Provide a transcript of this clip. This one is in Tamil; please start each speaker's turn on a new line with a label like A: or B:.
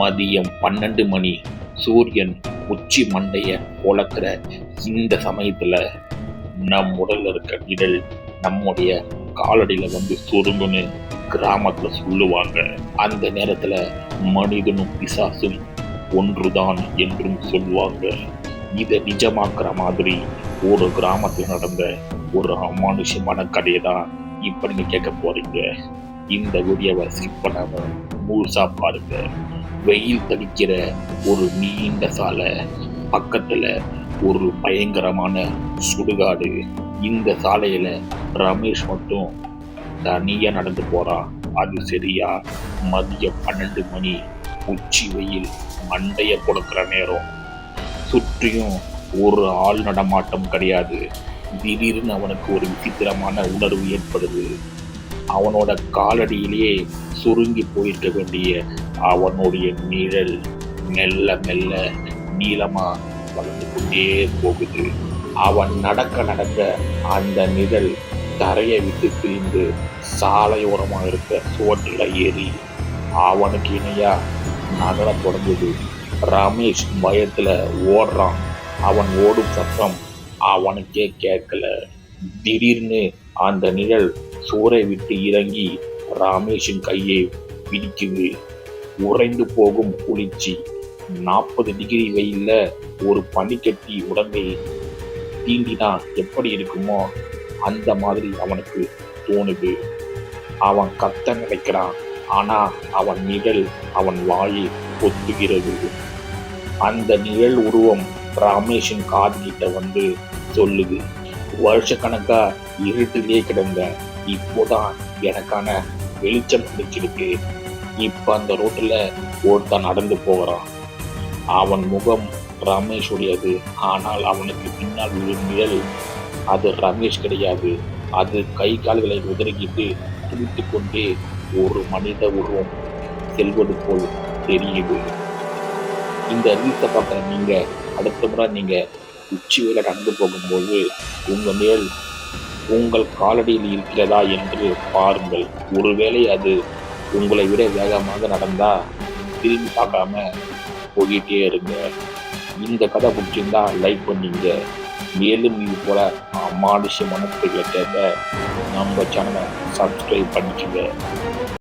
A: மதியம் 12 மணி. சூரியன் உச்சி மண்டைய பொளக்கிற இந்த சமயத்துல நம் உடல்ல இருக்க நிழல் நம்முடைய காலடியில வந்து சுருங்குன்னு கிராமத்துல சொல்லுவாங்க. அந்த நேரத்துல மனிதனும் பிசாசும் ஒன்றுதான் என்றும் சொல்லுவாங்க. இதை நிஜமாக்குற மாதிரி ஒரு கிராமத்தில் நடந்த ஒரு அமானுஷமான கதையை தான் இப்ப நீங்க கேட்க போறீங்க. இந்த வீடியோவை ஸ்கிப் பண்ணாம முழுசா பாருங்க. வெயில் தடிக்கிற ஒரு நீண்ட சாலை, பக்கத்துல ஒரு பயங்கரமான சுடுகாடு. இந்த சாலையில ரமேஷ் மட்டும் தனியா நடந்து போறான். அது சரியா மதியம் 12 மணி. உச்சி வெயில் மண்டைய கொடுக்கிற நேரம். சுற்றியும் ஒரு ஆள் நடமாட்டம் கிடையாது. திடீர்னு அவனுக்கு ஒரு விசித்திரமான உணர்வு ஏற்படுது. அவனோட காலடியிலேயே சுருங்கி போயிருக்க வேண்டிய அவனுடைய நிழல் மெல்ல மெல்ல நீளமா வளர்ந்து கொண்டே போகுது. அவன் நடக்க நடக்க அந்த நிழல் தரையை விட்டு பிரிந்து சாலையோரமாக இருக்க சுவற்றில ஏறி அவனுக்கு இணையா நகர தொடங்குது. ரமேஷ் பயத்துல ஓடுறான். அவன் ஓடும் சத்தம் அவனுக்கே கேட்கல. திடீர்னு அந்த நிழல் சூறை விட்டு இறங்கி ரமேஷின் கையை பிடிக்குது. உறைந்து போகும் குளிர்ச்சி. 40 டிகிரி வெயில்ல ஒரு பனிக்கட்டி உடம்பை தீண்டினா எப்படி இருக்குமோ அந்த மாதிரி அவனுக்கு தோணுது. அவன் கத்த நினைக்கிறான். ஆனா அவன் நிழல் அவன் வாயை பொத்துகிறது. அந்த நிழல் உருவம் ரமேஷின் காதுகிட்ட வந்து சொல்லுது, வருஷக்கணக்கா இருட்டிலே கிடந்த இப்போதான் எனக்கான வெளிச்சம் கிடைச்சிருக்கு. இப்ப அந்த ரோட்டுல ஒருத்தன் நடந்து போகிறான். அவன் முகம் ரமேஷுடையது. ஆனால் அவனுக்கு பின்னால் விழும் நிழல் அது ரமேஷ் கிடையாது. அது கை கால்களை உதறிக்கிட்டு துடித்து கொண்டே ஒரு மனித உருவம் செல்வது போல் தெரியுது. இந்த ரீல்ஸை பார்க்குற நீங்க அடுத்த முறை நீங்க உச்சி வெயில நடந்து போகும்போது உங்க மேல் உங்கள் காலடியில் இருக்கிறதா என்று பாருங்கள். ஒருவேளை அது உங்களை விட வேகமாக நடந்தா திரும்பி பார்க்காம போயிட்டே இருங்க. இந்த கதை பிடிச்சிருந்தா லைக் பண்ணீங்க. மேலும் இது போல அமானுஷ்யமான கதைகளை கேட்க நம்ம சேனலை சப்ஸ்கிரைப் பண்ணிக்கோங்க.